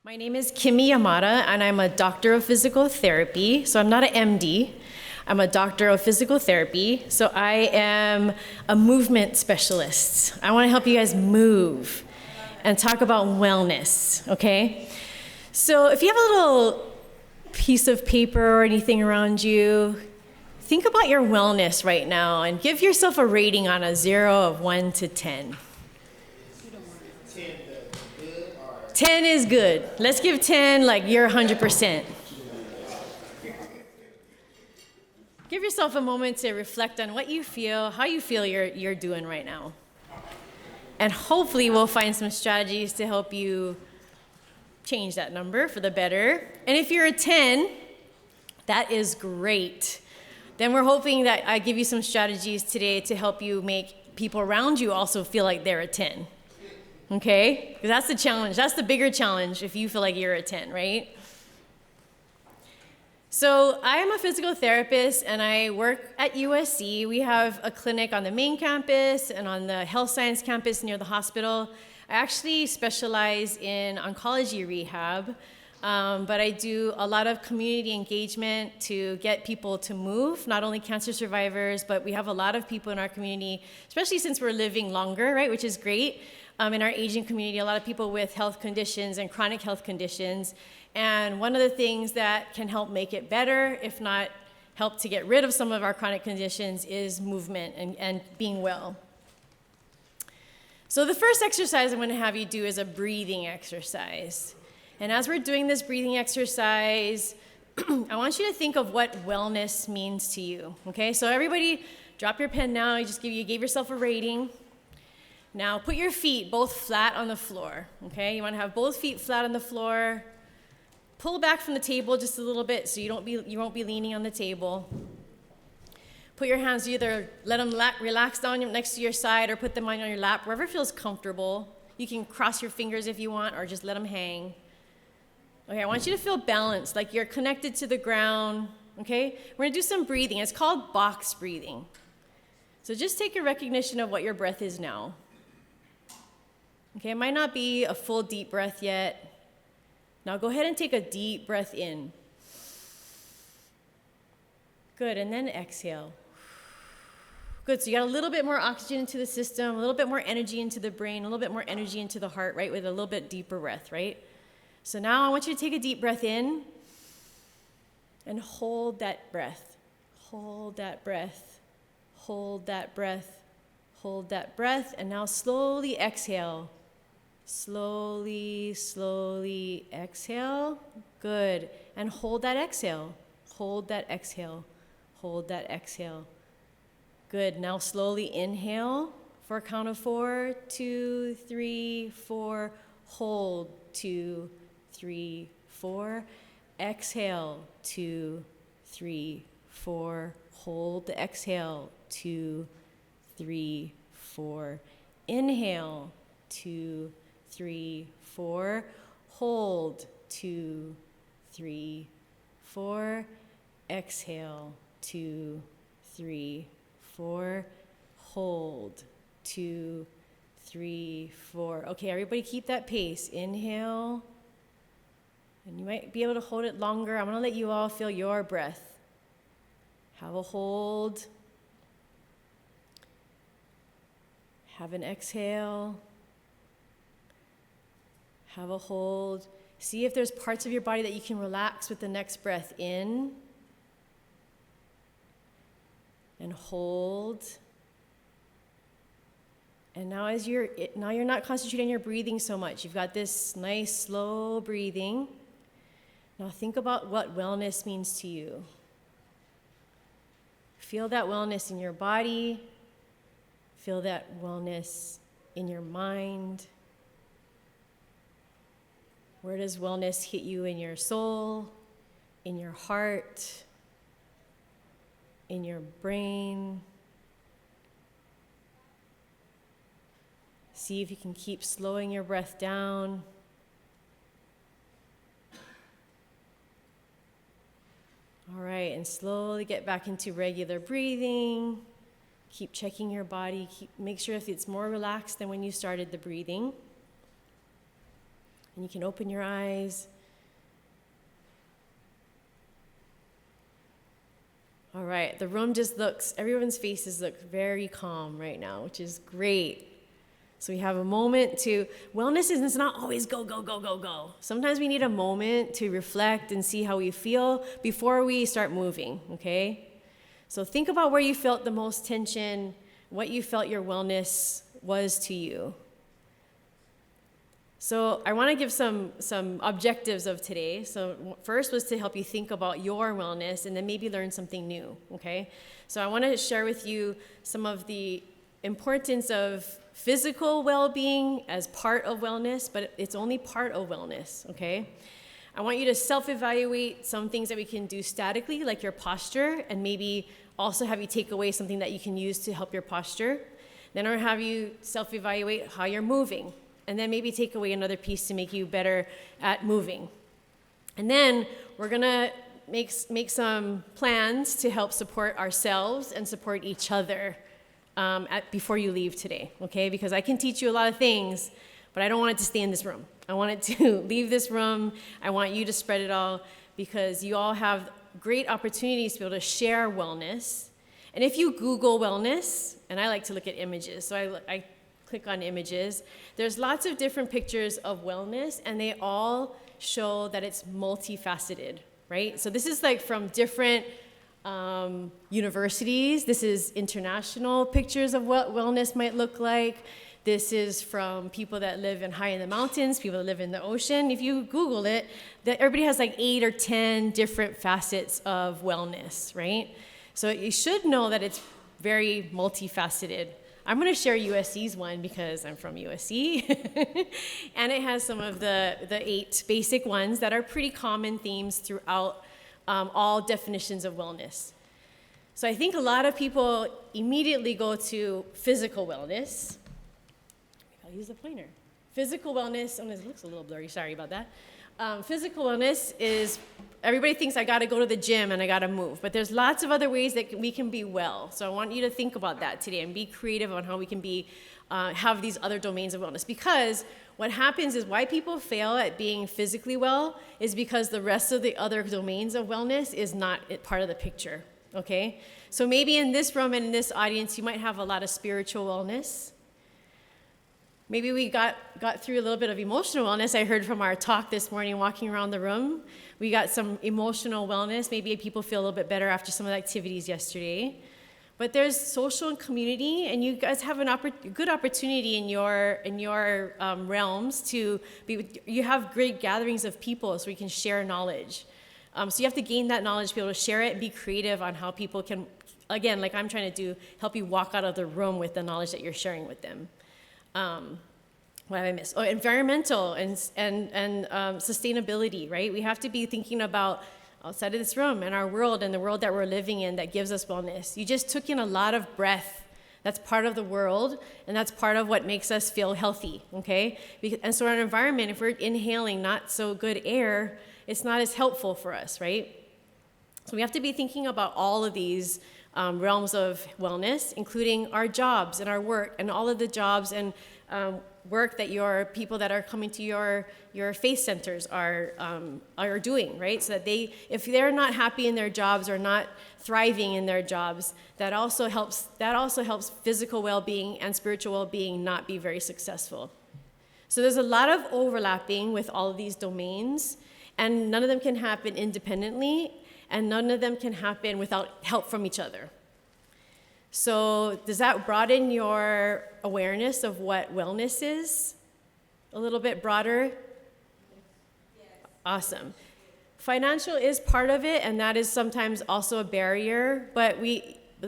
My name is Kimiko Yamada, and I'm a doctor of physical therapy. So I'm not an MD. I'm a doctor of physical therapy. So I am a movement specialist. I want to help you guys move and talk about wellness, okay? So if you have a little piece of paper or anything around you, think about your wellness right now and give yourself a rating on a 1 to 10. 10 is good. Let's give 10 like you're 100%. Give yourself a moment to reflect on what you feel, how you feel you're doing right now. And hopefully we'll find some strategies to help you change that number for the better. And if you're a 10, that is great. Then we're hoping that I give you some strategies today to help you make people around you also feel like they're a 10. Okay? Because that's the challenge. That's the bigger challenge if you feel like you're a 10, right? So I am a physical therapist and I work at USC. We have a clinic on the main campus and on the health science campus near the hospital. I actually specialize in oncology rehab, but I do a lot of community engagement to get people to move, not only cancer survivors, but we have a lot of people in our community, especially since we're living longer, right, which is great. In our aging community, a lot of people with health conditions and chronic health conditions. And one of the things that can help make it better, if not help to get rid of some of our chronic conditions, is movement and being well. So the first exercise I'm going to have you do is a breathing exercise. And as we're doing this breathing exercise, I want you to think of what wellness means to you. Okay, so everybody drop your pen now. You gave yourself a rating. Now put your feet both flat on the floor, okay? You want to have both feet flat on the floor. Pull back from the table just a little bit so you won't be leaning on the table. Put your hands, either let them relax down next to your side or put them on your lap, wherever feels comfortable. You can cross your fingers if you want or just let them hang. Okay, I want you to feel balanced, like you're connected to the ground, okay? We're going to do some breathing. It's called box breathing. So just take a recognition of what your breath is now. Okay, it might not be a full deep breath yet. Now go ahead and take a deep breath in. Good, and then exhale. Good, so you got a little bit more oxygen into the system, a little bit more energy into the brain, a little bit more energy into the heart, right, with a little bit deeper breath, right? So now I want you to take a deep breath in and hold that breath. Hold that breath. Hold that breath. Hold that breath, and now slowly exhale. Slowly, slowly exhale. Good. And hold that exhale. Hold that exhale. Hold that exhale. Good. Now slowly inhale for a count of 4. 2, 3, 4. Hold. 2, 3, 4. Exhale. 2, 3, 4. Hold the exhale. 2, 3, 4. Inhale. 2, 3, 4. Hold. 2, 3, 4. Exhale. 2, 3, 4. Hold. 2, 3, 4. Okay, everybody keep that pace. Inhale. And you might be able to hold it longer. I'm going to let you all feel your breath. Have a hold. Have an exhale. Have a hold. See if there's parts of your body that you can relax with the next breath in. And hold. And now you're not concentrating on your breathing so much. You've got this nice slow breathing. Now think about what wellness means to you. Feel that wellness in your body. Feel that wellness in your mind. Where does wellness hit you in your soul, in your heart, in your brain? See if you can keep slowing your breath down. All right, and slowly get back into regular breathing. Keep checking your body. Make sure if it's more relaxed than when you started the breathing. And you can open your eyes. All right, the room just everyone's faces look very calm right now, which is great. So we have a moment wellness is not always go, go, go, go, go. Sometimes we need a moment to reflect and see how we feel before we start moving, okay? So think about where you felt the most tension, what you felt your wellness was to you. So I want to give some objectives of today. So first was to help you think about your wellness and then maybe learn something new, okay? So I want to share with you some of the importance of physical well-being as part of wellness, but it's only part of wellness, okay? I want you to self-evaluate some things that we can do statically, like your posture, and maybe also have you take away something that you can use to help your posture. Then I'll have you self-evaluate how you're moving, and then maybe take away another piece to make you better at moving. And then we're gonna make some plans to help support ourselves and support each other before you leave today, okay? Because I can teach you a lot of things, but I don't want it to stay in this room. I want it to leave this room. I want you to spread it all because you all have great opportunities to be able to share wellness. And if you Google wellness, and I like to look at images, so I click on images, there's lots of different pictures of wellness, and they all show that it's multifaceted, right? So this is like from different universities. This is international pictures of what wellness might look like. This is from people that live high in the mountains, people that live in the ocean. If you Google it, everybody has like 8 or 10 different facets of wellness, right? So you should know that it's very multifaceted. I'm going to share USC's one because I'm from USC, and it has some of the 8 basic ones that are pretty common themes throughout all definitions of wellness. So I think a lot of people immediately go to physical wellness. I'll use the pointer. Physical wellness, it looks a little blurry, sorry about that. Physical wellness is, everybody thinks I gotta go to the gym and I gotta move, but there's lots of other ways that we can be well. So I want you to think about that today and be creative on how we can have these other domains of wellness. Because what happens is why people fail at being physically well is because the rest of the other domains of wellness is not part of the picture, okay? So maybe in this room and in this audience, you might have a lot of spiritual wellness. Maybe we got through a little bit of emotional wellness. I heard from our talk this morning walking around the room. We got some emotional wellness. Maybe people feel a little bit better after some of the activities yesterday. But there's social and community, and you guys have a good opportunity in your realms you have great gatherings of people so we can share knowledge. So you have to gain that knowledge, be able to share it, and be creative on how people can, again, like I'm trying to do, help you walk out of the room with the knowledge that you're sharing with them. What have I missed? Oh, environmental and sustainability, right? We have to be thinking about outside of this room and our world and the world that we're living in that gives us wellness. You just took in a lot of breath. That's part of the world, and that's part of what makes us feel healthy, okay? And so in our environment, if we're inhaling not so good air, it's not as helpful for us, right? So we have to be thinking about all of these realms of wellness, including our jobs and our work and all of the jobs and work that your people that are coming to your faith centers are doing, right? So that if they're not happy in their jobs or not thriving in their jobs, that also helps physical well-being and spiritual well-being not be very successful. So there's a lot of overlapping with all of these domains, and none of them can happen independently, and none of them can happen without help from each other. So does that broaden your awareness of what wellness is? A little bit broader? Yes. Awesome. Financial is part of it, and that is sometimes also a barrier, but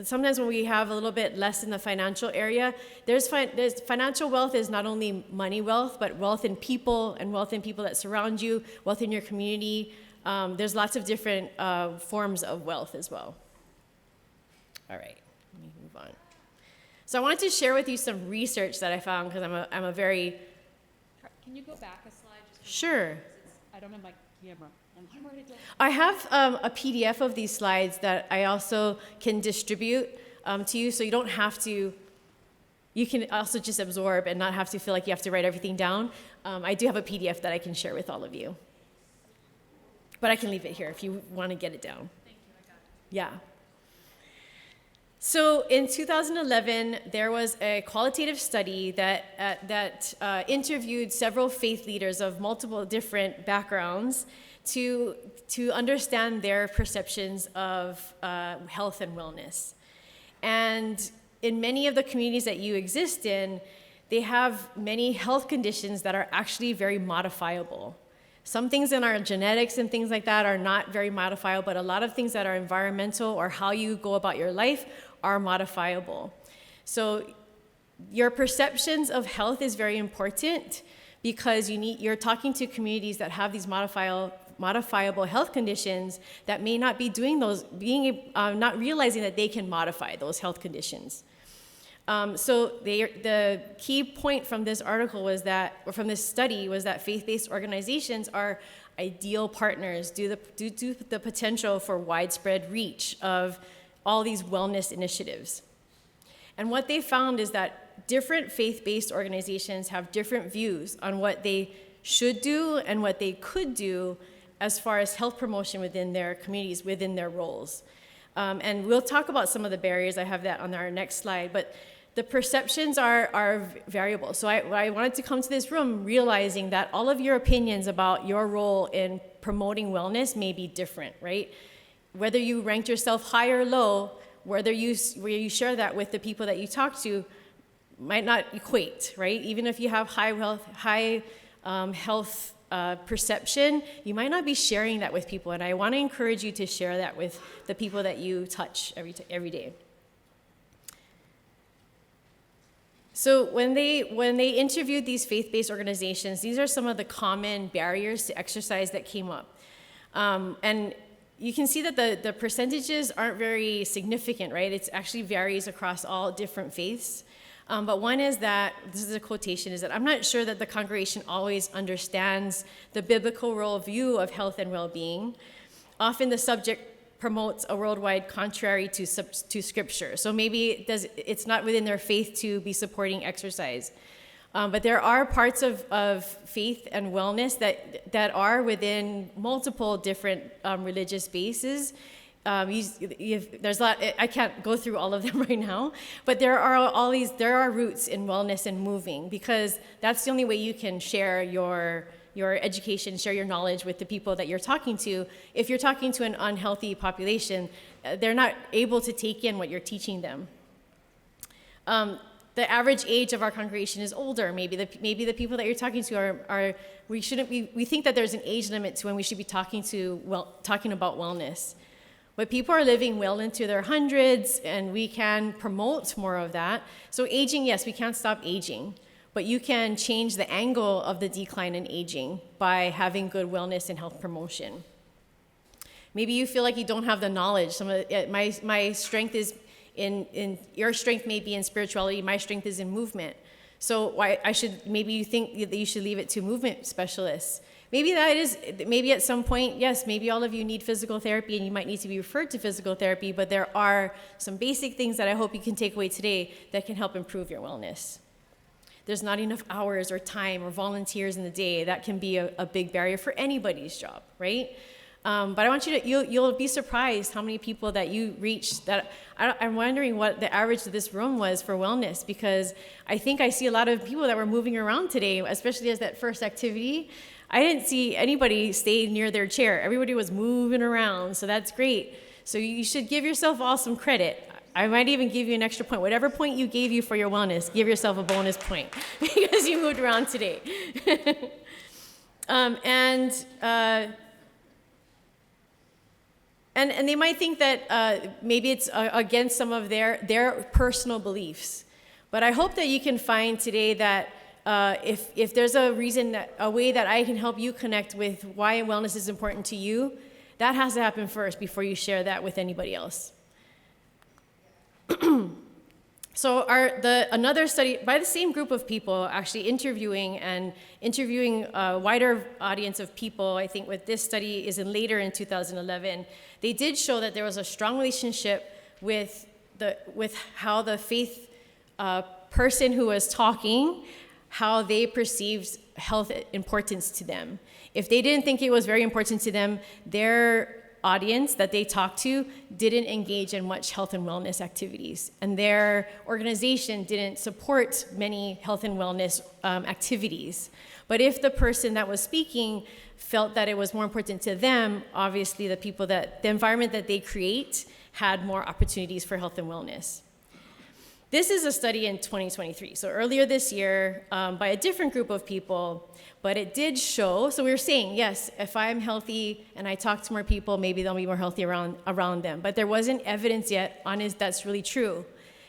sometimes when we have a little bit less in the financial area, there's financial wealth is not only money wealth, but wealth in people and wealth in people that surround you, wealth in your community. There's lots of different forms of wealth as well. All right, let me move on. So I wanted to share with you some research that I found because I'm a very... Can you go back a slide? Sure. I don't have my camera. I'm ready to... I have a PDF of these slides that I also can distribute to you, so you don't have to you can also just absorb and not have to feel like you have to write everything down. I do have a PDF that I can share with all of you. But I can leave it here if you want to get it down. Thank you, I got it. Yeah. So in 2011, there was a qualitative study that interviewed several faith leaders of multiple different backgrounds to understand their perceptions of health and wellness. And in many of the communities that you exist in, they have many health conditions that are actually very modifiable. Some things in our genetics and things like that are not very modifiable, but a lot of things that are environmental or how you go about your life are modifiable. So your perceptions of health is very important because you're talking to communities that have these modifiable health conditions that may not be doing those, not realizing that they can modify those health conditions. So the key point from this article was that, or from this study, was that faith-based organizations are ideal partners due to the potential for widespread reach of all these wellness initiatives. And what they found is that different faith-based organizations have different views on what they should do and what they could do as far as health promotion within their communities, within their roles. And we'll talk about some of the barriers. I have that on our next slide. But the perceptions are variable. So I wanted to come to this room realizing that all of your opinions about your role in promoting wellness may be different, right? Whether you ranked yourself high or low, where you share that with the people that you talk to might not equate, right? Even if you have high health perception, you might not be sharing that with people. And I want to encourage you to share that with the people that you touch every day. So when they interviewed these faith-based organizations, these are some of the common barriers to exercise that came up. And you can see that the percentages aren't very significant, right? It actually varies across all different faiths. But one is that, this is a quotation, is that I'm not sure that the congregation always understands the biblical worldview of health and well-being. Often the subject promotes a worldwide contrary to scripture. So maybe it's not within their faith to be supporting exercise. But there are parts of faith and wellness that are within multiple different religious bases. There's a lot. I can't go through all of them right now, but there are roots in wellness and moving, because that's the only way you can share your education, share your knowledge with the people that you're talking to. If you're talking to an unhealthy population, they're not able to take in what you're teaching them. The average age of our congregation is older. Maybe the people that you're talking to we think that there's an age limit to when we should be talking about wellness. But people are living well into their hundreds, and we can promote more of that. So aging, yes, we can't stop aging, but you can change the angle of the decline in aging by having good wellness and health promotion. Maybe you feel like you don't have the knowledge. My strength is in your strength may be in spirituality, my strength is in movement. So maybe you think that you should leave it to movement specialists. Maybe at some point, yes, maybe all of you need physical therapy and you might need to be referred to physical therapy, but there are some basic things that I hope you can take away today that can help improve your wellness. There's not enough hours or time or volunteers in the day. That can be a big barrier for anybody's job, right? But I want you'll be surprised how many people that you reach. I'm wondering what the average of this room was for wellness, because I think I see a lot of people that were moving around today, especially as that first activity. I didn't see anybody stay near their chair. Everybody was moving around, so that's great. So you should give yourself all some credit. I might even give you an extra point. Whatever point you gave you for your wellness, give yourself a bonus point because you moved around today. And they might think that maybe it's against some of their personal beliefs. But I hope that you can find today that if there's a way that I can help you connect with why wellness is important to you, that has to happen first before you share that with anybody else. So another study by the same group of people, actually interviewing a wider audience of people, I think what this study is later in 2011, they did show that there was a strong relationship with how the faith person who was talking, how they perceived health importance to them. If they didn't think it was very important to them, their audience that they talked to didn't engage in much health and wellness activities, and their organization didn't support many health and wellness activities. But if the person that was speaking felt that it was more important to them, obviously the environment that they create had more opportunities for health and wellness. This is a study in 2023, so earlier this year, by a different group of people, but it did show, so we were saying, yes, if I'm healthy and I talk to more people, maybe they'll be more healthy around them, but there wasn't evidence yet on if that's really true.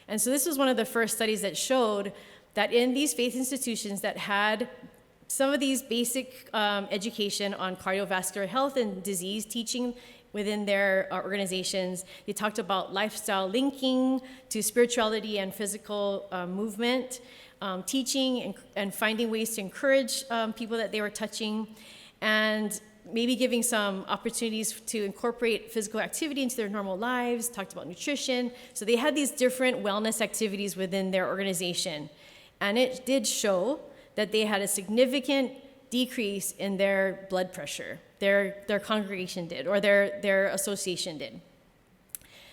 And so this was one of the first studies that showed that in these faith institutions that had some of these basic education on cardiovascular health and disease teaching within their organizations, they talked about lifestyle linking to spirituality and physical movement, teaching and finding ways to encourage people that they were touching, and maybe giving some opportunities to incorporate physical activity into their normal lives, talked about nutrition. So they had these different wellness activities within their organization. And it did show that they had a significant decrease in their blood pressure. Their congregation did, or their association did.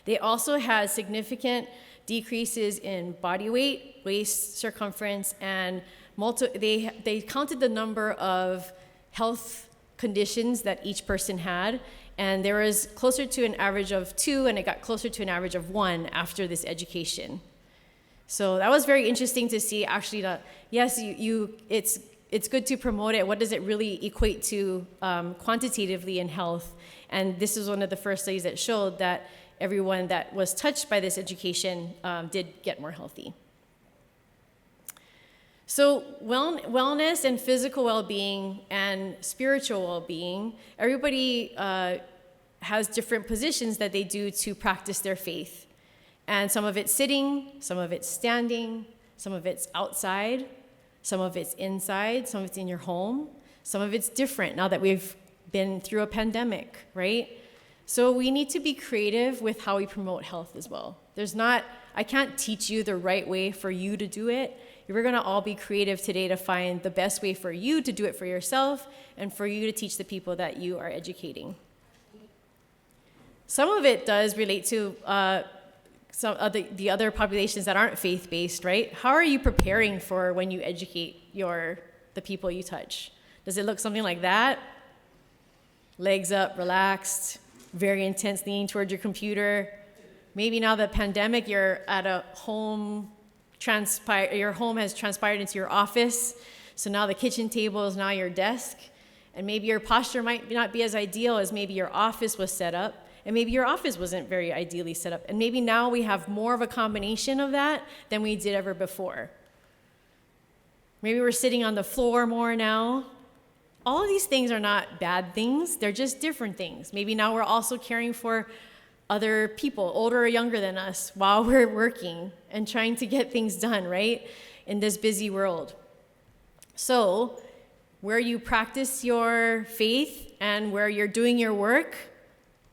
They also had significant decreases in body weight, waist circumference, and they counted the number of health conditions that each person had, and there was closer to an average of 2, and it got closer to an average of 1 after this education. So that was very interesting to see, actually, that yes, it's good to promote it. What does it really equate to quantitatively in health? And this is one of the first studies that showed that everyone that was touched by this education did get more healthy. So wellness and physical well-being and spiritual well-being, everybody has different positions that they do to practice their faith. And some of it's sitting, some of it's standing, some of it's outside, some of it's inside, some of it's in your home, some of it's different now that we've been through a pandemic, right? So we need to be creative with how we promote health as well. I can't teach you the right way for you to do it. We're gonna all be creative today to find the best way for you to do it for yourself and for you to teach the people that you are educating. Some of it does relate to some of the other populations that aren't faith-based, right? How are you preparing for when you educate the people you touch? Does it look something like that? Legs up, relaxed, very intense, leaning towards your computer. Maybe now the pandemic, you're at a home, your home has transpired into your office, so now the kitchen table is now your desk, and maybe your posture might not be as ideal as maybe your office was set up. And maybe your office wasn't very ideally set up. And maybe now we have more of a combination of that than we did ever before. Maybe we're sitting on the floor more now. All of these things are not bad things. They're just different things. Maybe now we're also caring for other people, older or younger than us, while we're working and trying to get things done, right, in this busy world. So where you practice your faith and where you're doing your work,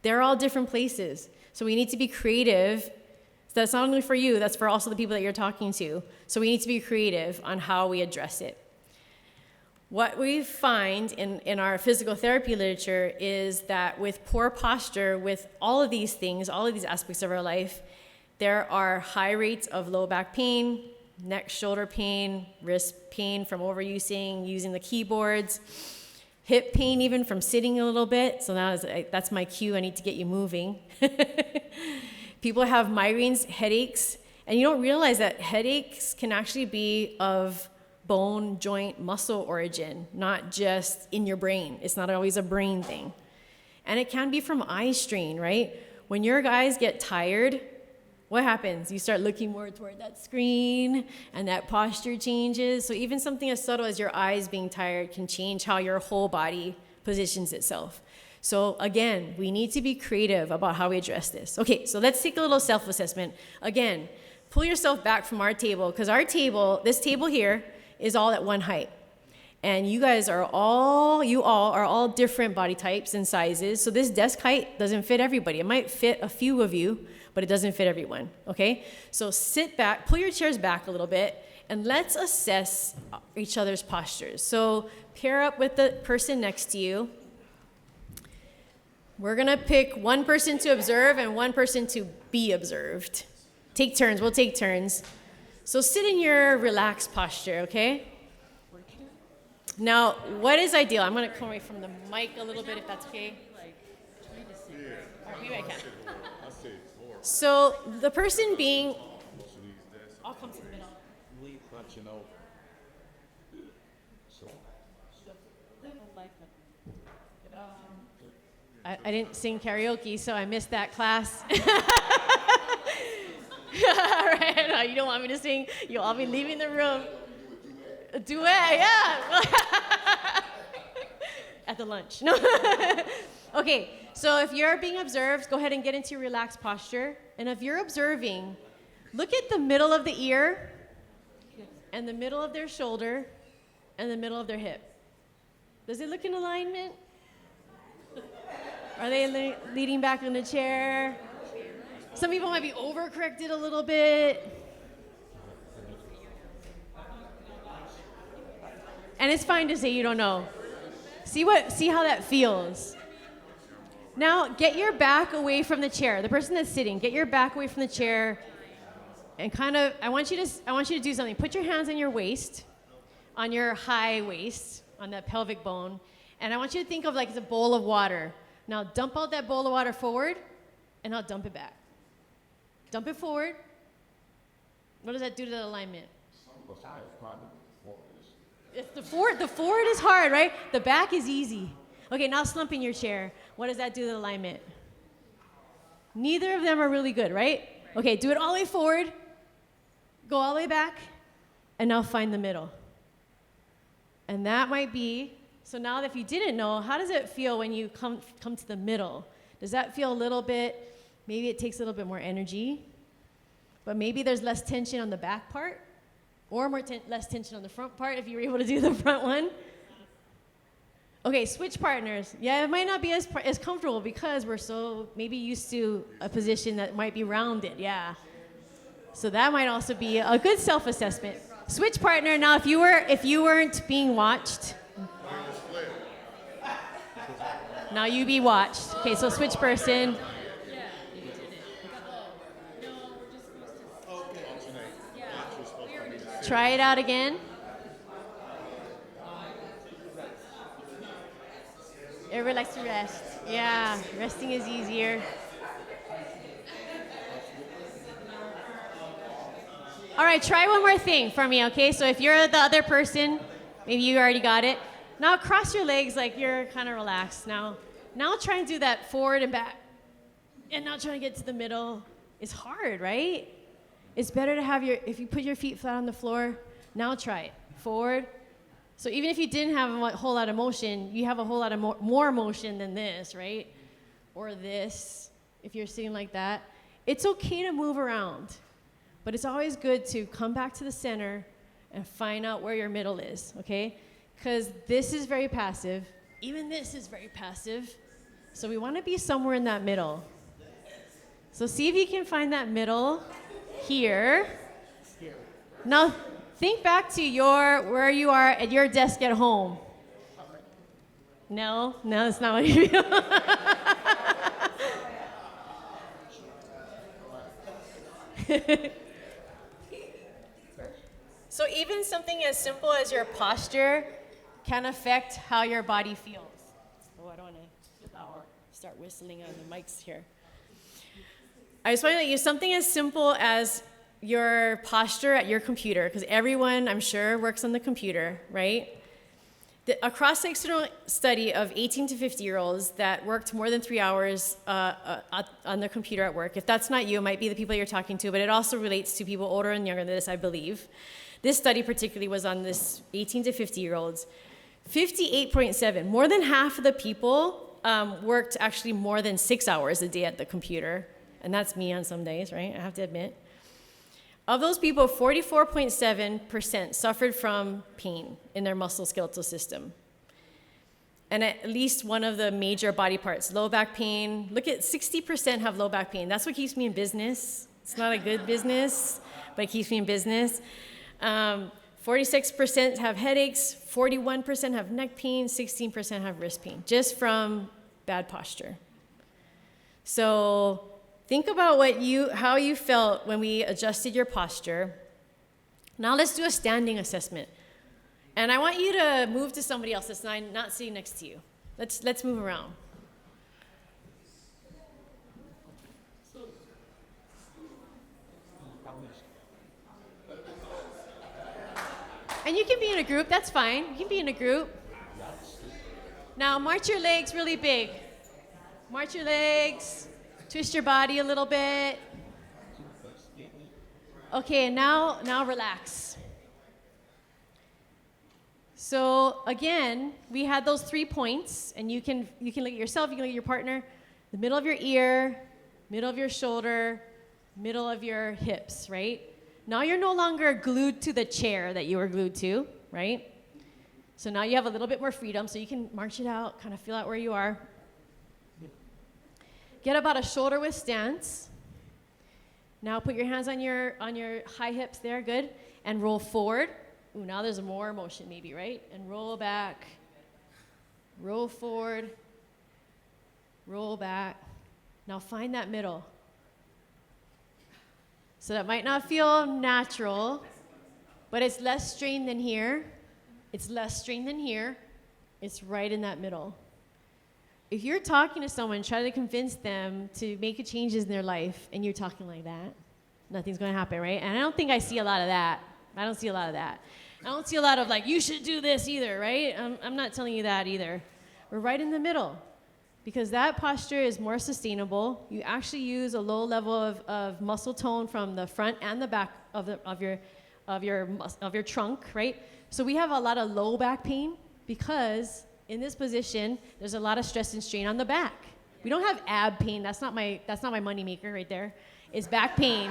they're all different places. So we need to be creative. So that's not only for you, that's for also the people that you're talking to. So we need to be creative on how we address it. What we find in our physical therapy literature is that with poor posture, with all of these things, all of these aspects of our life, there are high rates of low back pain, neck, shoulder pain, wrist pain from overusing, using the keyboards, hip pain even from sitting a little bit. So now that's my cue. I need to get you moving. People have migraines, headaches, and you don't realize that headaches can actually be of bone, joint, muscle origin, not just in your brain. It's not always a brain thing. And it can be from eye strain, right? When your eyes get tired, what happens? You start looking more toward that screen, and that posture changes. So even something as subtle as your eyes being tired can change how your whole body positions itself. So again, we need to be creative about how we address this. Okay, so let's take a little self-assessment. Again, pull yourself back from our table, because this table here is all at one height. And you all are all different body types and sizes. So this desk height doesn't fit everybody. It might fit a few of you, but it doesn't fit everyone, okay? So sit back, pull your chairs back a little bit, and let's assess each other's postures. So pair up with the person next to you. We're gonna pick one person to observe and one person to be observed. Take turns, we'll take turns. So sit in your relaxed posture, okay? Now, what is ideal? I'm gonna come away from the mic a little bit if that's okay. All right, maybe I can. So the person being, I'll come to the middle. I didn't sing karaoke, so I missed that class. All right, no, you don't want me to sing. You'll all be leaving the room. Duet, yeah. At the lunch. No. Okay, so if you're being observed, go ahead and get into your relaxed posture. And if you're observing, look at the middle of the ear and the middle of their shoulder and the middle of their hip. Does it look in alignment? Are they leaning back in the chair? Some people might be overcorrected a little bit. And it's fine to say you don't know. See how that feels. Now get your back away from the chair. The person that's sitting, get your back away from the chair and I want you to do something. Put your hands on your waist, on your high waist, on that pelvic bone, and I want you to think of like it's a bowl of water. Now dump out that bowl of water forward, and I'll dump it back. Dump it forward. What does that do to the alignment? It's the forward is hard, right? The back is easy. Okay, now slump in your chair. What does that do to the alignment? Neither of them are really good, right? Okay, do it all the way forward. Go all the way back, and now find the middle. And that might be, so now if you didn't know, how does it feel when you come to the middle? Does that feel a little bit, maybe it takes a little bit more energy, but maybe there's less tension on the back part, or less tension on the front part if you were able to do the front one? Okay, switch partners. Yeah, it might not be as comfortable because we're so maybe used to a position that might be rounded, yeah. So that might also be a good self-assessment. Switch partner, now if you weren't being watched, now you be watched. Okay, so switch person. Try it out again. Everybody likes to rest. Yeah, resting is easier. All right, try one more thing for me, okay? So if you're the other person, maybe you already got it. Now cross your legs like you're kind of relaxed. Now try and do that forward and back. And now try to get to the middle. It's hard, right? It's better to have if you put your feet flat on the floor, now try it. Forward. So even if you didn't have a whole lot of motion, you have a whole lot of more motion than this, right? Or this, if you're sitting like that. It's okay to move around, but it's always good to come back to the center and find out where your middle is, okay? Because this is very passive. Even this is very passive. So we want to be somewhere in that middle. So see if you can find that middle here. Now think back to where you are at your desk at home. No, that's not what you feel. So even something as simple as your posture can affect how your body feels. Oh, I don't want to start whistling on the mics here. I just want to let you something as simple as your posture at your computer, because everyone, I'm sure, works on the computer, right? A cross-sectional study of 18 to 50-year-olds that worked more than 3 hours on their computer at work. If that's not you, it might be the people you're talking to, but it also relates to people older and younger than this, I believe. This study particularly was on this 18 to 50-year-olds. 58.7, more than half of the people worked actually more than 6 hours a day at the computer. And that's me on some days, right? I have to admit. Of those people, 44.7% suffered from pain in their musculoskeletal system. and at least one of the major body parts. Low back pain. Look at 60% have low back pain. That's what keeps me in business. It's not a good business, but it keeps me in business. 46% have headaches, 41% have neck pain, 16% have wrist pain, just from bad posture. So think about how you felt when we adjusted your posture. Now let's do a standing assessment. And I want you to move to somebody else that's not sitting next to you. Let's move around. And you can be in a group, that's fine. You can be in a group. Now march your legs really big. March your legs, twist your body a little bit. Okay, now relax. So again, we had those 3 points, and you can look at yourself, you can look at your partner, the middle of your ear, middle of your shoulder, middle of your hips, right? Now you're no longer glued to the chair that you were glued to, right? So now you have a little bit more freedom, so you can march it out, kind of feel out where you are. Get about a shoulder width stance. Now put your hands on your high hips there, good, and roll forward. Ooh, now there's more motion maybe, right? And roll back, roll forward, roll back. Now find that middle. So that might not feel natural, but it's less strain than here. It's less strain than here. It's right in that middle. If you're talking to someone, try to convince them to make changes in their life, and you're talking like that, nothing's going to happen, right? And I don't think I see a lot of that. I don't see a lot of that. I don't see a lot of like, you should do this either, right? I'm not telling you that either. We're right in the middle, because that posture is more sustainable. You actually use a low level of muscle tone from the front and the back of your trunk, right? So we have a lot of low back pain because in this position, there's a lot of stress and strain on the back. We don't have ab pain. That's not my money maker right there. It's back pain.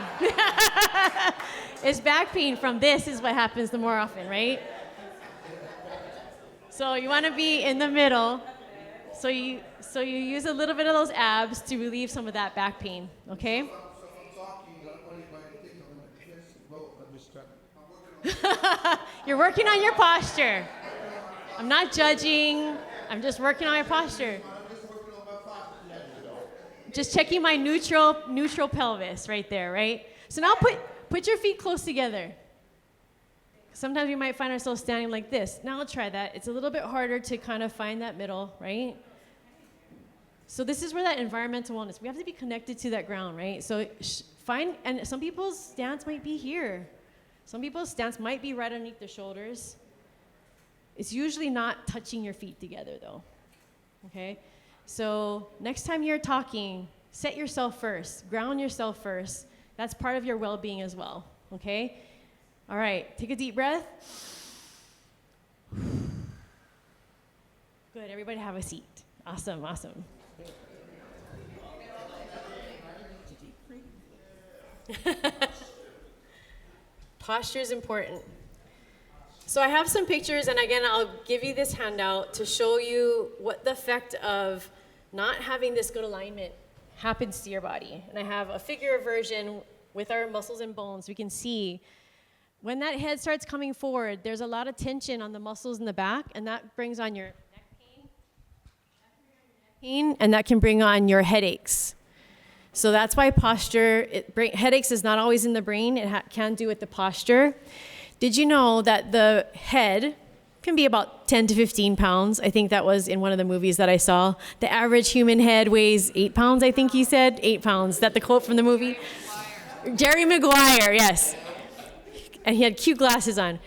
It's back pain from this is what happens the more often, right? So you want to be in the middle. So you use a little bit of those abs to relieve some of that back pain, okay? You're working on your posture. I'm not judging. I'm just working on your posture. Just checking my neutral pelvis right there, right? So now put your feet close together. Sometimes we might find ourselves standing like this. Now I'll try that. It's a little bit harder to kind of find that middle, right? So this is where that environmental wellness, we have to be connected to that ground, right? So and some people's stance might be here. Some people's stance might be right underneath their shoulders. It's usually not touching your feet together though, okay? So next time you're talking, set yourself first, ground yourself first. That's part of your well-being as well, okay? All right, take a deep breath. Good, everybody have a seat. Awesome. Posture is important. So I have some pictures, and again, I'll give you this handout to show you what the effect of not having this good alignment happens to your body. And I have a figure version with our muscles and bones. We can see when that head starts coming forward, there's a lot of tension on the muscles in the back, and that brings on your neck pain, and that can bring on your headaches. So that's why posture, headaches is not always in the brain. It can do with the posture. Did you know that the head can be about 10 to 15 pounds? I think that was in one of the movies that I saw. The average human head weighs 8 pounds, I think he said. 8 pounds. Is that the quote from the movie? Jerry Maguire, yes. And he had cute glasses on.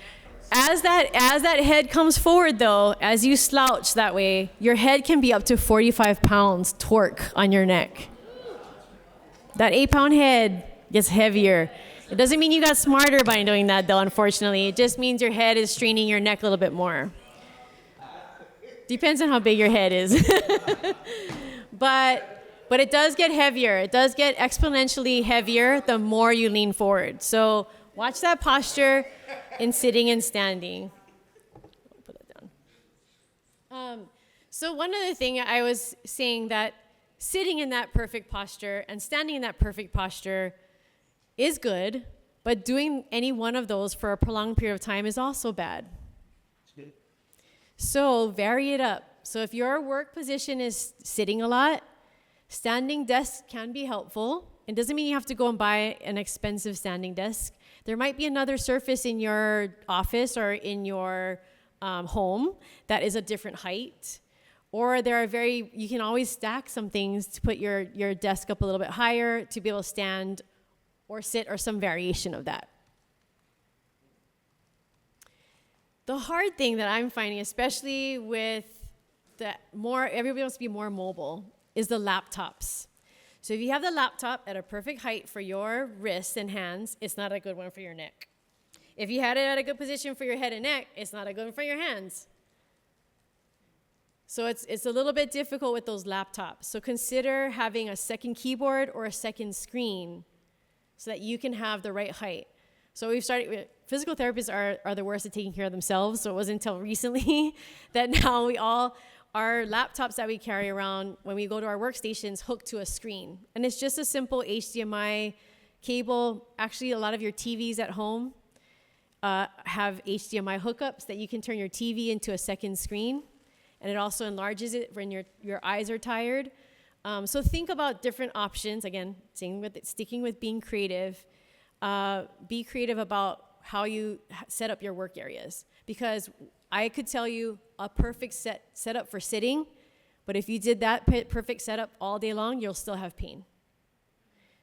As that head comes forward, though, as you slouch that way, your head can be up to 45 pounds torque on your neck. That 8-pound head gets heavier. It doesn't mean you got smarter by doing that, though, unfortunately. It just means your head is straining your neck a little bit more. Depends on how big your head is. But it does get heavier. It does get exponentially heavier the more you lean forward. So watch that posture in sitting and standing. Put that down. So one other thing I was saying that sitting in that perfect posture and standing in that perfect posture is good, but doing any one of those for a prolonged period of time is also bad. It's good. So vary it up. So if your work position is sitting a lot, standing desk can be helpful. It doesn't mean you have to go and buy an expensive standing desk. There might be another surface in your office or in your home that is a different height. Or you can always stack some things to put your desk up a little bit higher to be able to stand or sit or some variation of that. The hard thing that I'm finding, especially with everybody wants to be more mobile, is the laptops. So if you have the laptop at a perfect height for your wrists and hands, it's not a good one for your neck. If you had it at a good position for your head and neck, it's not a good one for your hands. So it's a little bit difficult with those laptops. So consider having a second keyboard or a second screen so that you can have the right height. So physical therapists are the worst at taking care of themselves. So it wasn't until recently that now our laptops that we carry around when we go to our workstations hook to a screen. And it's just a simple HDMI cable. Actually, a lot of your TVs at home have HDMI hookups that you can turn your TV into a second screen. And it also enlarges it when your eyes are tired. So think about different options. Again, sticking with being creative. Be creative about how you set up your work areas. Because I could tell you a perfect setup for sitting, but if you did that perfect setup all day long, you'll still have pain.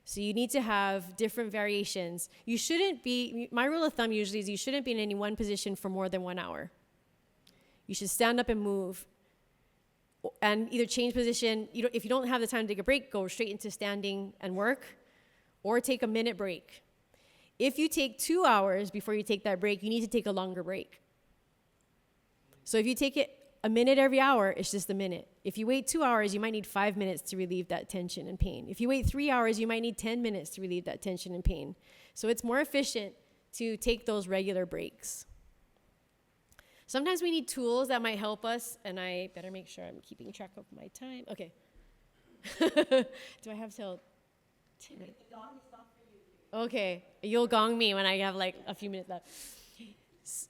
So you need to have different variations. My rule of thumb usually is you shouldn't be in any one position for more than 1 hour. You should stand up and move and either change position. If you don't have the time to take a break, go straight into standing and work, or take a minute break. If you take 2 hours before you take that break, you need to take a longer break. So if you take it a minute every hour, it's just a minute. If you wait 2 hours, you might need 5 minutes to relieve that tension and pain. If you wait 3 hours, you might need 10 minutes to relieve that tension and pain. So it's more efficient to take those regular breaks. Sometimes we need tools that might help us, and I better make sure I'm keeping track of my time. Okay. Do I have till 10 minutes? The gong is not for you. Okay. You'll gong me when I have like a few minutes left.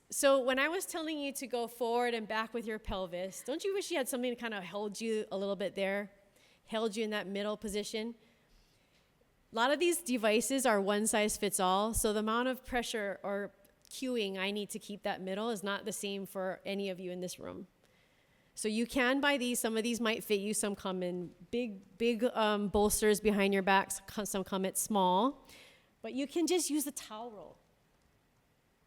So when I was telling you to go forward and back with your pelvis, don't you wish you had something that kind of held you a little bit there, held you in that middle position? A lot of these devices are one size fits all, so the amount of pressure or cueing I need to keep that middle is not the same for any of you in this room. So you can buy these. Some of these might fit you. Some come in big bolsters behind your backs. Some come at small. But you can just use the towel roll.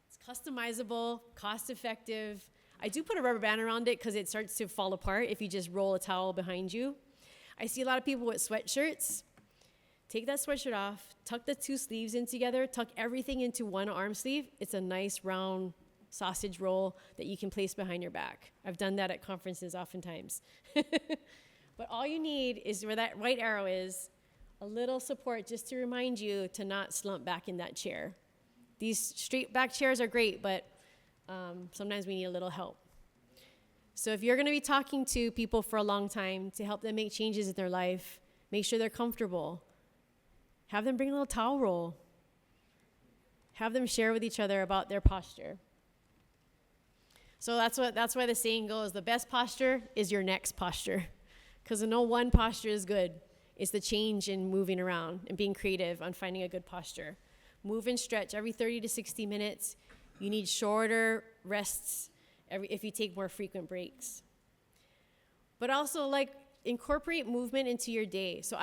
It's customizable, cost-effective. I do put a rubber band around it because it starts to fall apart if you just roll a towel behind you. I see a lot of people with sweatshirts. Take that sweatshirt off, tuck the two sleeves in together, tuck everything into one arm sleeve. It's a nice round sausage roll that you can place behind your back. I've done that at conferences oftentimes. But all you need is where that right arrow is, a little support just to remind you to not slump back in that chair. These straight back chairs are great, but sometimes we need a little help. So if you're going to be talking to people for a long time to help them make changes in their life, make sure they're comfortable. Have them bring a little towel roll. Have them share with each other about their posture. So that's why the saying goes, the best posture is your next posture. Because no one posture is good. It's the change in moving around and being creative on finding a good posture. Move and stretch every 30 to 60 minutes. You need shorter rests if you take more frequent breaks. But also incorporate movement into your day. So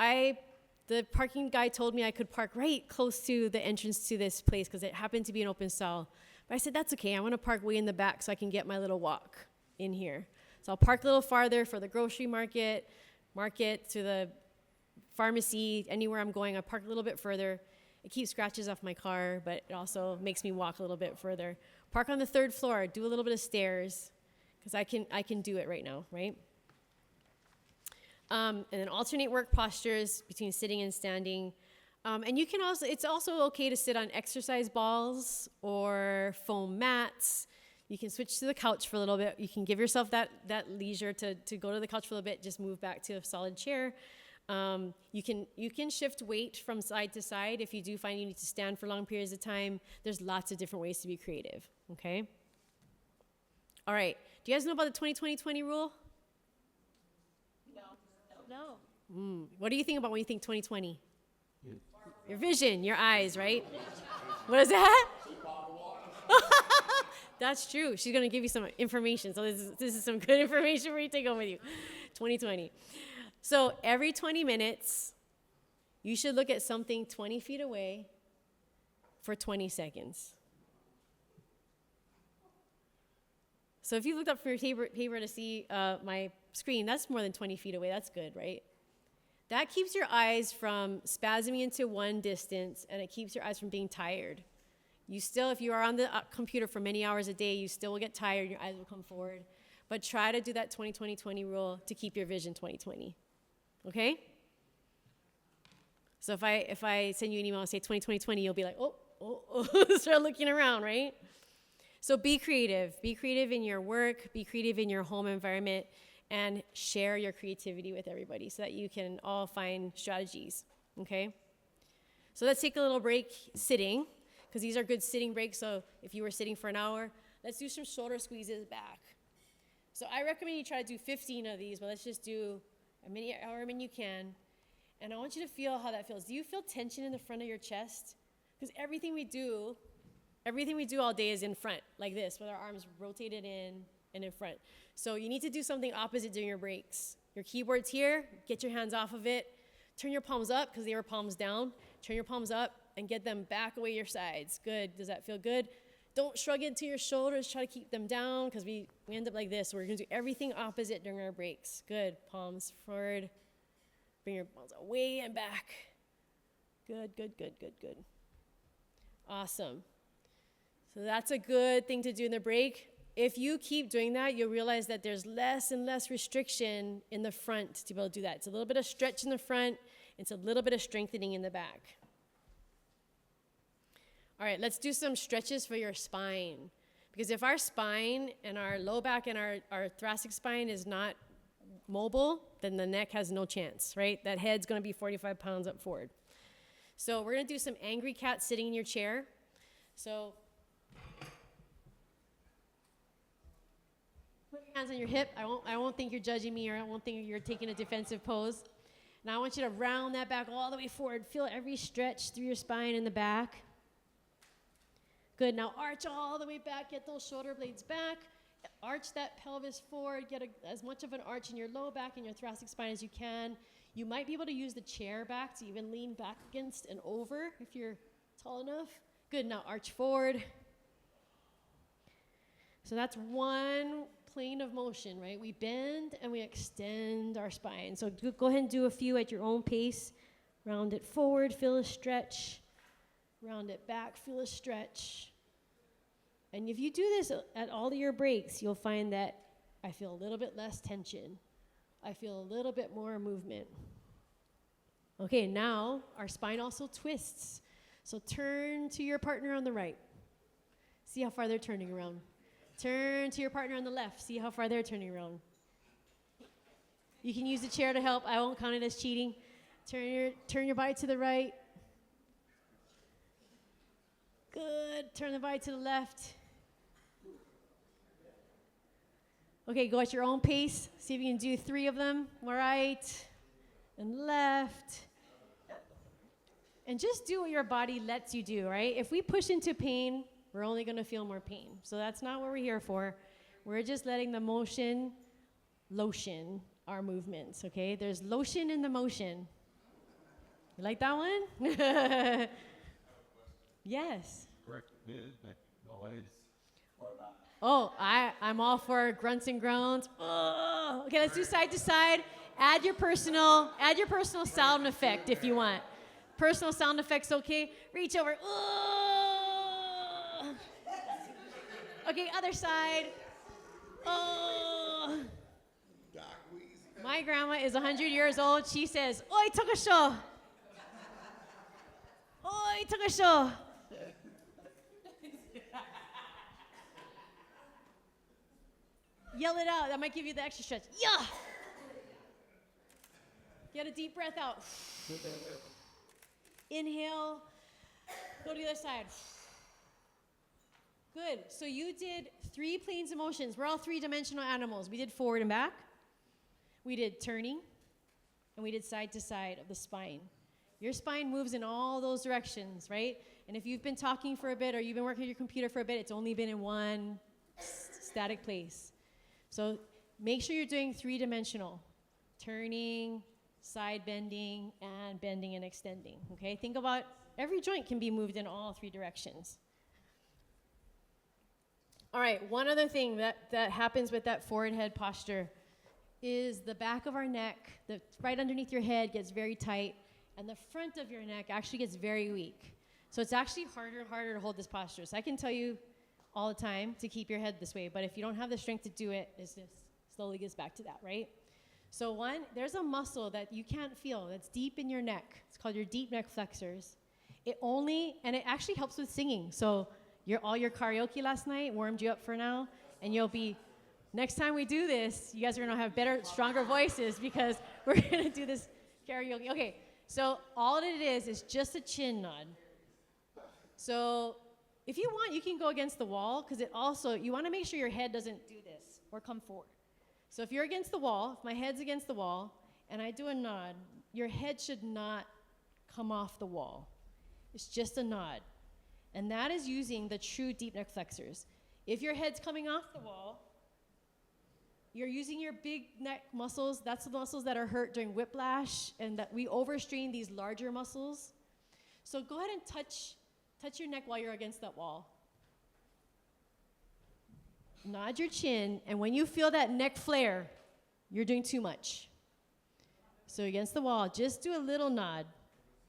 the parking guy told me I could park right close to the entrance to this place because it happened to be an open stall. But I said, that's okay. I want to park way in the back so I can get my little walk in here. So I'll park a little farther for the grocery market to the pharmacy, anywhere I'm going. I park a little bit further. It keeps scratches off my car, but it also makes me walk a little bit further. Park on the 3rd floor. Do a little bit of stairs because I can do it right now, right? And then alternate work postures between sitting and standing. And you can it's also okay to sit on exercise balls or foam mats. You can switch to the couch for a little bit. You can give yourself that leisure to go to the couch for a little bit, just move back to a solid chair. You can shift weight from side to side if you do find you need to stand for long periods of time. There's lots of different ways to be creative, okay? All right, do you guys know about the 20-20-20 rule? No. What do you think about when you think 20-20? Your vision, your eyes, right? What is that? That's true. She's going to give you some information. So this is some good information for you to take home with you. 20-20. So every 20 minutes, you should look at something 20 feet away for 20 seconds. So if you looked up for your paper to see my screen, that's more than 20 feet away. That's good, right? That keeps your eyes from spasming into one distance, and it keeps your eyes from being tired. You still, if you are on the computer for many hours a day, you still will get tired, your eyes will come forward. But try to do that 20-20-20 rule to keep your vision 20-20. Okay? So if I send you an email and say 20-20-20, you'll be like, oh, start looking around, right? So be creative. Be creative in your work, be creative in your home environment, and share your creativity with everybody so that you can all find strategies, okay? So let's take a little break sitting, because these are good sitting breaks. So if you were sitting for an hour, let's do some shoulder squeezes back. So I recommend you try to do 15 of these, but let's just do however many you can. And I want you to feel how that feels. Do you feel tension in the front of your chest? Because everything we do all day is in front, like this, with our arms rotated in and in front. So you need to do something opposite during your breaks. Your keyboard's here, get your hands off of it. Turn your palms up, because they were palms down. Turn your palms up and get them back away your sides. Good, does that feel good? Don't shrug into your shoulders, try to keep them down, because we end up like this. We're gonna do everything opposite during our breaks. Good, palms forward. Bring your palms away and back. Good. Awesome. So that's a good thing to do in the break. If you keep doing that, you'll realize that there's less and less restriction in the front to be able to do that. It's a little bit of stretch in the front. It's a little bit of strengthening in the back. All right, let's do some stretches for your spine. Because if our spine and our low back and our thoracic spine is not mobile, then the neck has no chance, right? That head's going to be 45 pounds up forward. So we're going to do some angry cat sitting in your chair. So put your hands on your hip. I won't think you're judging me, or I won't think you're taking a defensive pose. And I want you to round that back all the way forward. Feel every stretch through your spine in the back. Good, now arch all the way back, get those shoulder blades back. Arch that pelvis forward, get as much of an arch in your low back and your thoracic spine as you can. You might be able to use the chair back to even lean back against and over if you're tall enough. Good, now arch forward. So that's one plane of motion, right? We bend and we extend our spine. So go ahead and do a few at your own pace. Round it forward, feel a stretch. Round it back, feel a stretch. And if you do this at all of your breaks, you'll find that I feel a little bit less tension. I feel a little bit more movement. Okay, now our spine also twists. So turn to your partner on the right. See how far they're turning around. Turn to your partner on the left. See how far they're turning around. You can use the chair to help. I won't count it as cheating. Turn your body to the right. Good. Turn the body to the left. Okay, go at your own pace. See if you can do 3 of them. Right and left. And just do what your body lets you do, right? If we push into pain, we're only going to feel more pain. So that's not what we're here for. We're just letting the motion lotion our movements, okay? There's lotion in the motion. You like that one? Yes. Correct noise. Oh, I'm all for grunts and groans. Oh. Okay, let's do side to side. Add your personal sound effect if you want. Personal sound effects, okay? Reach over. Oh. Okay, other side. Oh. My grandma is 100 years old. She says, "Oi, takasho. Oi, takasho." Yell it out. That might give you the extra stretch. Yeah. Get a deep breath out. Inhale. Go to the other side. Good. So you did 3 planes of motions. We're all 3-dimensional animals. We did forward and back. We did turning. And we did side to side of the spine. Your spine moves in all those directions, right? And if you've been talking for a bit or you've been working on your computer for a bit, it's only been in one static place. So make sure you're doing 3-dimensional. Turning, side bending, and bending and extending, okay? Think about every joint can be moved in all 3 directions. All right, one other thing that happens with that forward head posture is the back of our neck, right underneath your head gets very tight, and the front of your neck actually gets very weak. So it's actually harder and harder to hold this posture. So I can tell you all the time to keep your head this way, but if you don't have the strength to do it, it just slowly gets back to that, right? So there's a muscle that you can't feel that's deep in your neck. It's called your deep neck flexors. And it actually helps with singing. So all your karaoke last night warmed you up for now, and next time we do this, you guys are gonna have better, stronger voices because we're gonna do this karaoke. Okay, so all it is just a chin nod. So if you want, you can go against the wall because you wanna make sure your head doesn't do this or come forward. So if you're against the wall, if my head's against the wall and I do a nod, your head should not come off the wall. It's just a nod. And that is using the true deep neck flexors. If your head's coming off the wall, you're using your big neck muscles. That's the muscles that are hurt during whiplash and that we overstrain these larger muscles. So go ahead and touch your neck while you're against that wall. Nod your chin, and when you feel that neck flare, you're doing too much. So against the wall, just do a little nod.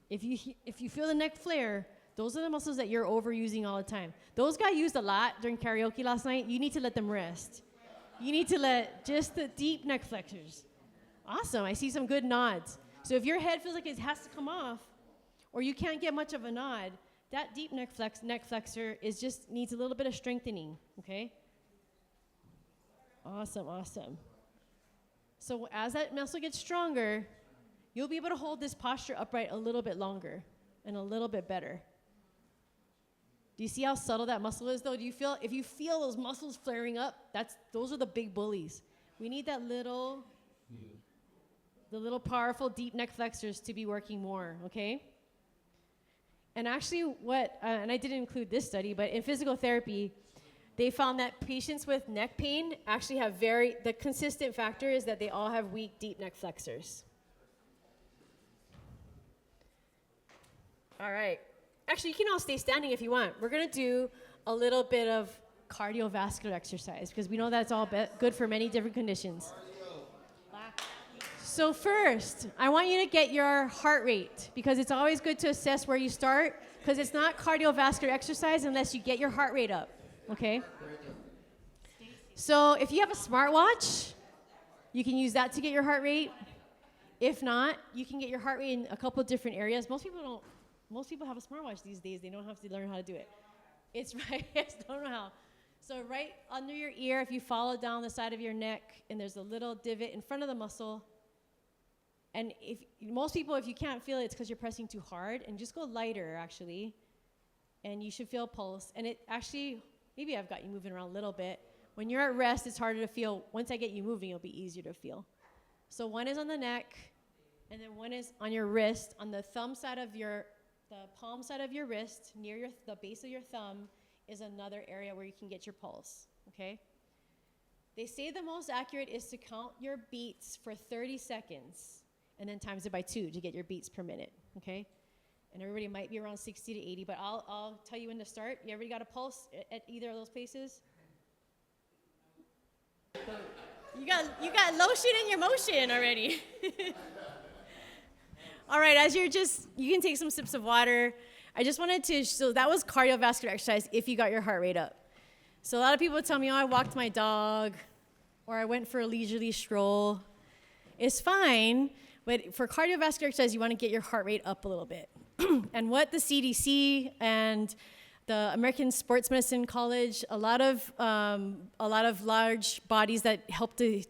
If you feel the neck flare, those are the muscles that you're overusing all the time. Those got used a lot during karaoke last night. You need to let them rest. You need to let just the deep neck flexors. Awesome, I see some good nods. So if your head feels like it has to come off, or you can't get much of a nod, that deep neck flexor needs a little bit of strengthening, okay? Awesome. So as that muscle gets stronger, you'll be able to hold this posture upright a little bit longer and a little bit better. Do you see how subtle that muscle is, though? If you feel those muscles flaring up, those are the big bullies. We need the little powerful deep neck flexors to be working more, okay? And actually and I didn't include this study, but in physical therapy, they found that patients with neck pain actually have the consistent factor is that they all have weak deep neck flexors. All right. Actually, you can all stay standing if you want. We're going to do a little bit of cardiovascular exercise because we know that's all good for many different conditions. So first, I want you to get your heart rate because it's always good to assess where you start because it's not cardiovascular exercise unless you get your heart rate up, okay? So if you have a smartwatch, you can use that to get your heart rate. If not, you can get your heart rate in a couple of different areas. Most people have a smartwatch these days. They don't have to learn how to do it. It's right, yes, don't know how. So right under your ear, if you follow down the side of your neck, and there's a little divot in front of the muscle, and most people, if you can't feel it, it's because you're pressing too hard, and just go lighter, actually, and you should feel a pulse. And it actually, maybe I've got you moving around a little bit. When you're at rest, it's harder to feel. Once I get you moving, it'll be easier to feel. So one is on the neck, and then one is on your wrist, on the palm side of your wrist, near the base of your thumb, is another area where you can get your pulse, okay? They say the most accurate is to count your beats for 30 seconds and then times it by 2 to get your beats per minute, okay? And everybody might be around 60 to 80, but I'll tell you when to start. You everybody got a pulse at either of those places? You got lotion in your motion already. All right, you can take some sips of water. I just wanted to, so that was cardiovascular exercise if you got your heart rate up. So a lot of people tell me, I walked my dog, or I went for a leisurely stroll. It's fine, but for cardiovascular exercise, you want to get your heart rate up a little bit. And what the CDC and the American Sports Medicine College, a lot of large bodies that help to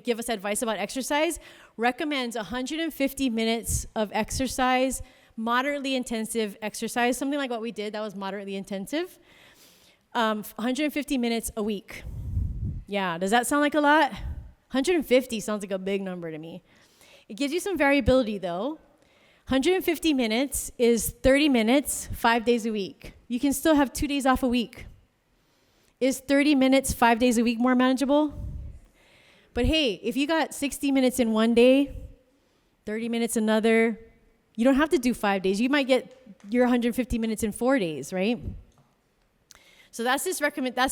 give us advice about exercise recommends 150 minutes of exercise, moderately intensive exercise, something like what we did, that was moderately intensive, 150 minutes a week. Yeah, does that sound like a lot? 150 sounds like a big number to me. It gives you some variability though. 150 minutes is 30 minutes, 5 days a week. You can still have 2 days off a week. Is 30 minutes, 5 days a week more manageable? But hey, if you got 60 minutes in one day, 30 minutes another, you don't have to do 5 days. You might get your 150 minutes in 4 days, right? So that's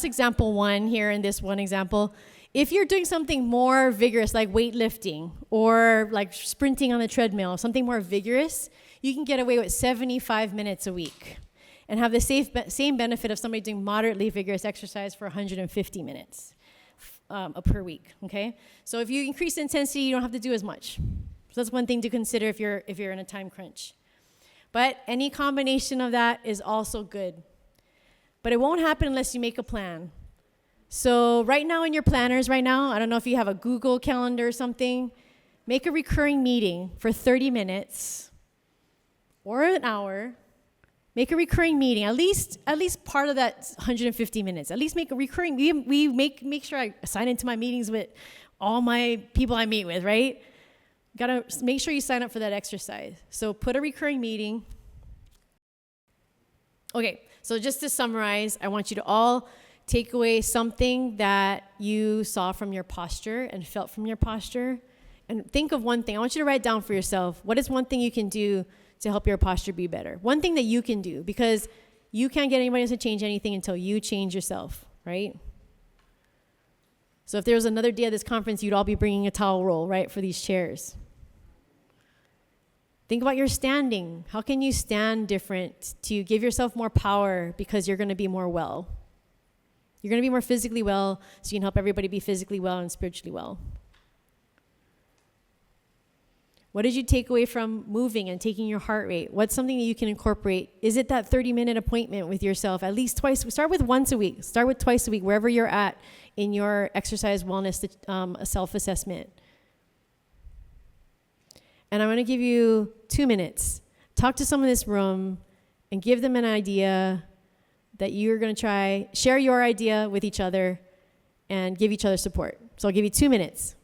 example one here in this one example. If you're doing something more vigorous, like weightlifting or like sprinting on the treadmill, something more vigorous, you can get away with 75 minutes a week and have the same benefit of somebody doing moderately vigorous exercise for 150 minutes per week, okay? So if you increase the intensity, you don't have to do as much. So that's one thing to consider if you're in a time crunch. But any combination of that is also good. But it won't happen unless you make a plan. So right now in your planners I don't know if you have a Google Calendar or something, make a recurring meeting for 30 minutes or an hour. Make a recurring meeting, at least part of that 150 minutes. At least make a recurring, make sure I sign into my meetings with all my people I meet with, right? Gotta make sure you sign up for that exercise. So put a recurring meeting. Okay, so just to summarize, I want you to all take away something that you saw from your posture and felt from your posture. And think of one thing. I want you to write down for yourself, what is one thing you can do to help your posture be better? One thing that you can do, because you can't get anybody else to change anything until you change yourself, right? So if there was another day at this conference, you'd all be bringing a towel roll, right, for these chairs. Think about your standing. How can you stand different to give yourself more power because you're going to be more well? You're going to be more physically well, so you can help everybody be physically well and spiritually well. What did you take away from moving and taking your heart rate? What's something that you can incorporate? Is it that 30-minute appointment with yourself at least twice? Start with once a week. Start with twice a week, wherever you're at in your exercise wellness self-assessment. And I'm going to give you 2 minutes. Talk to someone in this room and give them an idea that you're going to try. Share your idea with each other and give each other support. So I'll give you 2 minutes.